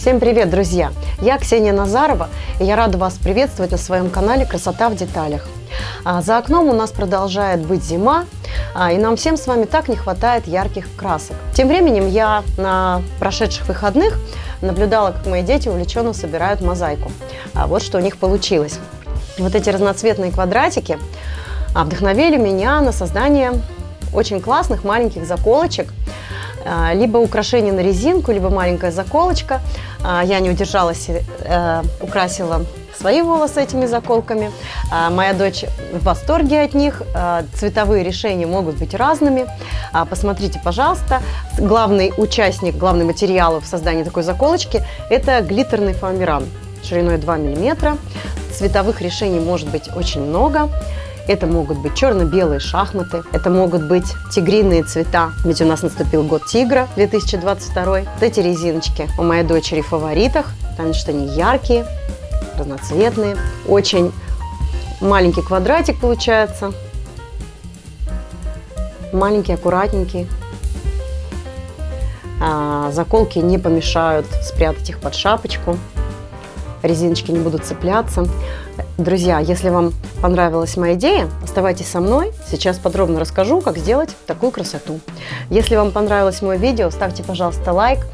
Всем привет, друзья! Я Ксения Назарова, и я рада вас приветствовать на своем канале «Красота в деталях». За окном у нас продолжает быть зима, и нам всем с вами так не хватает ярких красок. Тем временем я на прошедших выходных наблюдала, как мои дети увлеченно собирают мозаику. Вот что у них получилось. Вот эти разноцветные квадратики вдохновили меня на создание очень классных маленьких заколочек, либо украшение на резинку, либо маленькая заколочка. Я не удержалась, украсила свои волосы этими заколками. Моя дочь в восторге от них. Цветовые решения могут быть разными. Посмотрите, пожалуйста. Главный участник, главный материал в создании такой заколочки – это глиттерный фоамиран шириной 2 мм. Цветовых решений может быть очень много. Это могут быть черно-белые шахматы, это могут быть тигриные цвета, ведь у нас наступил год тигра 2022. Вот эти резиночки у моей дочери в фаворитах, потому что они яркие, разноцветные. Очень маленький квадратик получается, маленький, аккуратненький. Заколки не помешают спрятать их под шапочку, резиночки не будут цепляться. Друзья, если вам понравилась моя идея, оставайтесь со мной. Сейчас подробно расскажу, как сделать такую красоту. Если вам понравилось мое видео, ставьте, пожалуйста, лайк.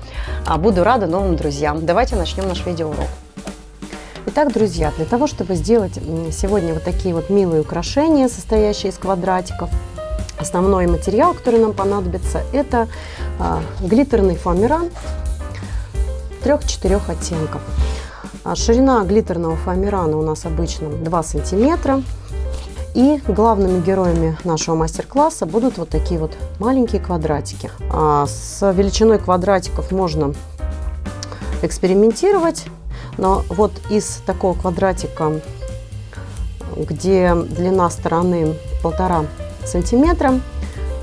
Буду рада новым друзьям. Давайте начнем наш видеоурок. Итак, друзья, для того, чтобы сделать сегодня вот такие вот милые украшения, состоящие из квадратиков, основной материал, который нам понадобится, это глиттерный фоамиран 3-4 оттенков. Ширина глиттерного фоамирана у нас обычно 2 сантиметра. И главными героями нашего мастер-класса будут вот такие вот маленькие квадратики. С величиной квадратиков можно экспериментировать, но вот из такого квадратика, где длина стороны 1,5 сантиметра,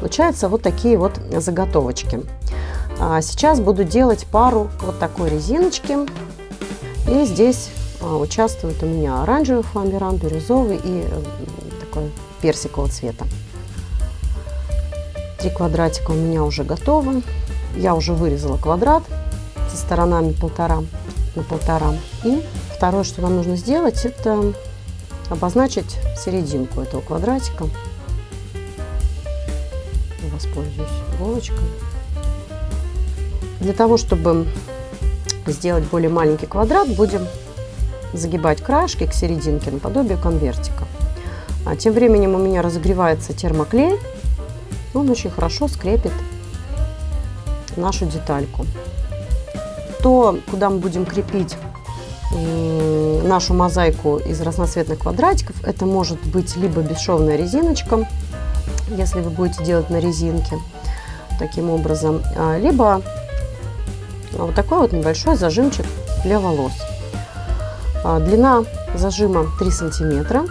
получаются вот такие вот заготовочки. Сейчас буду делать пару вот такой резиночки. И здесь участвует у меня оранжевый фоамиран, бирюзовый и такой персикового цвета. 3 квадратика у меня уже готовы. Я уже вырезала квадрат со сторонами 1,5 на 1,5. И второе, что нам нужно сделать, это обозначить серединку этого квадратика. Воспользуюсь иголочкой. Для того, чтобы сделать более маленький квадрат, будем загибать краешки к серединке наподобие конвертика. Тем временем у меня разогревается термоклей. Он очень хорошо скрепит нашу детальку. То, куда мы будем крепить нашу мозаику из разноцветных квадратиков, это может быть либо бесшовная резиночка, если вы будете делать на резинке таким образом, либо вот такой вот небольшой зажимчик для волос. Длина зажима 3 сантиметра.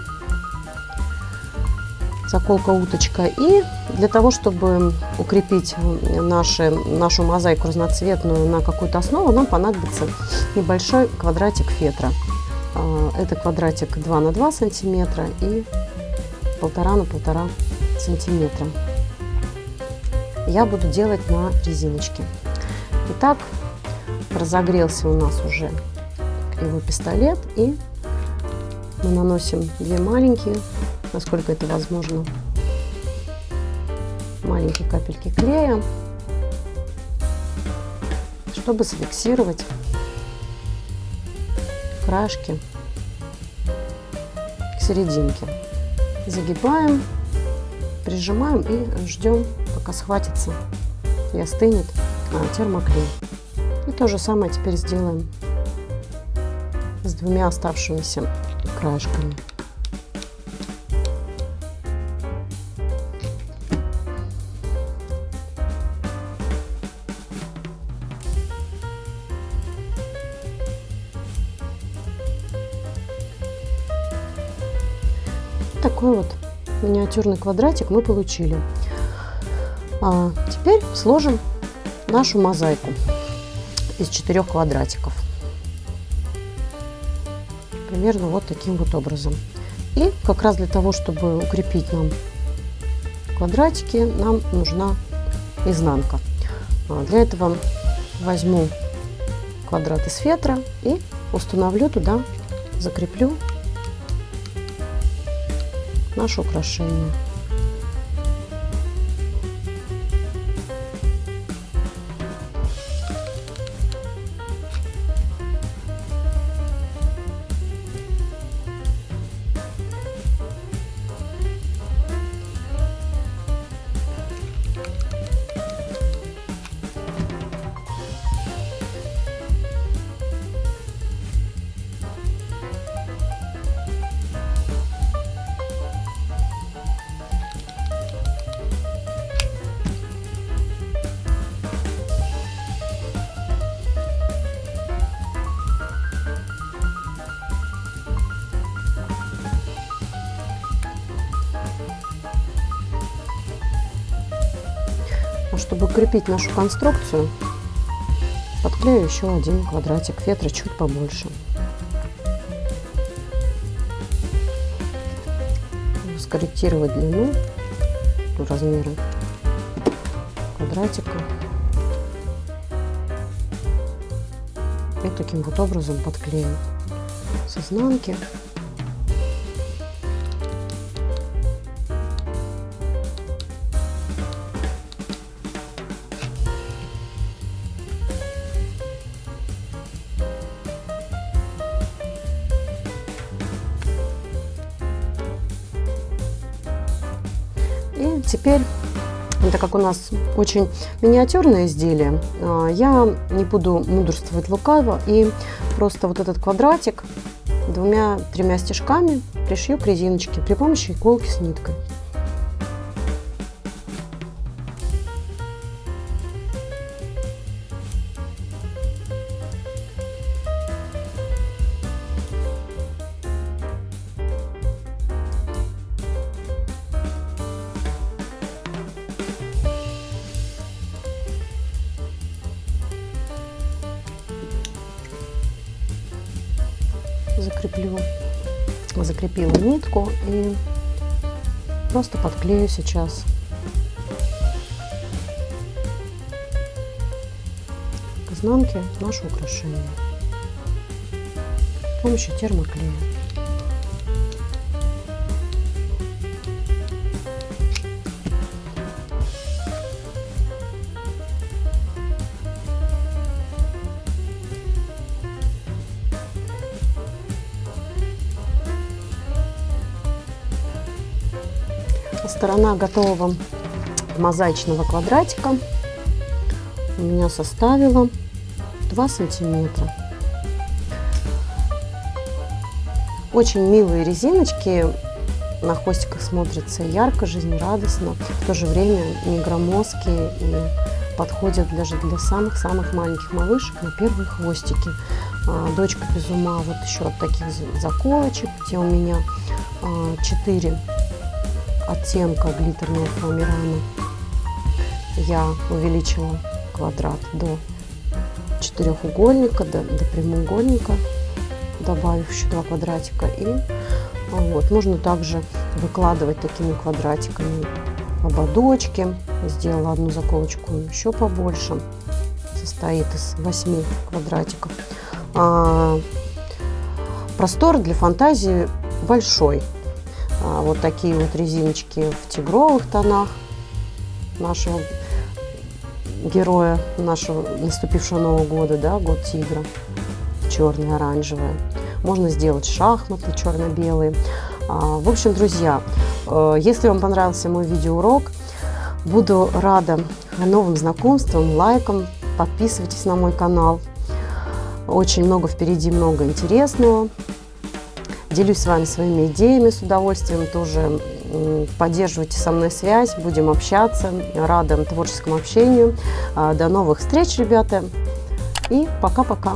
Заколка уточка. И для того, чтобы укрепить нашу мозаику разноцветную на какую-то основу, нам понадобится небольшой квадратик фетра. Это квадратик 2 на 2 сантиметра и 1,5 на 1,5 сантиметра. Я буду делать на резиночке. Итак, разогрелся у нас уже его пистолет, и мы наносим 2 маленькие, насколько это возможно, маленькие капельки клея, чтобы зафиксировать краешки к серединке. Загибаем, прижимаем и ждем, пока схватится и остынет термоклей. И то же самое теперь сделаем с 2 оставшимися краешками. Такой вот миниатюрный квадратик мы получили. Теперь сложим нашу мозаику из 4 квадратиков. Примерно вот таким вот образом. И как раз для того, чтобы укрепить нам квадратики, нам нужна изнанка. Для этого возьму квадрат из фетра и установлю туда, закреплю наше украшение. Чтобы укрепить нашу конструкцию, подклею еще один квадратик фетра чуть побольше. Скорректировать длину, размеры квадратика. И таким вот образом подклею с изнанки. И теперь, так как у нас очень миниатюрное изделие, я не буду мудрствовать лукаво и просто вот этот квадратик 2-3 стежками пришью к резиночке при помощи иголки с ниткой. Закрепила нитку и просто подклею сейчас к изнанке наше украшение с помощью термоклея. Сторона готового мозаичного квадратика у меня составила 2 сантиметра. Очень милые резиночки, на хвостиках смотрятся ярко, жизнерадостно, в то же время не громоздкие и подходят даже для самых-самых маленьких малышек на первые хвостики. Дочка без ума вот еще от таких заколочек, где у меня 4 оттенка глиттерного фоамирана. Я увеличила квадрат до четырехугольника, до прямоугольника, добавив еще 2 квадратика. И вот, можно также выкладывать такими квадратиками ободочки. Сделала одну заколочку еще побольше, состоит из 8 квадратиков. Простор для фантазии большой. Вот такие вот резиночки в тигровых тонах нашего героя, нашего наступившего Нового года, да, год тигра, черные, оранжевые. Можно сделать шахматы черно-белые. В общем, друзья, если вам понравился мой видеоурок, буду рада новым знакомствам, лайкам. Подписывайтесь на мой канал. Очень много впереди, много интересного. Делюсь с вами своими идеями с удовольствием. Тоже поддерживайте со мной связь. Будем общаться. Рада творческому общению. До новых встреч, ребята. И пока-пока.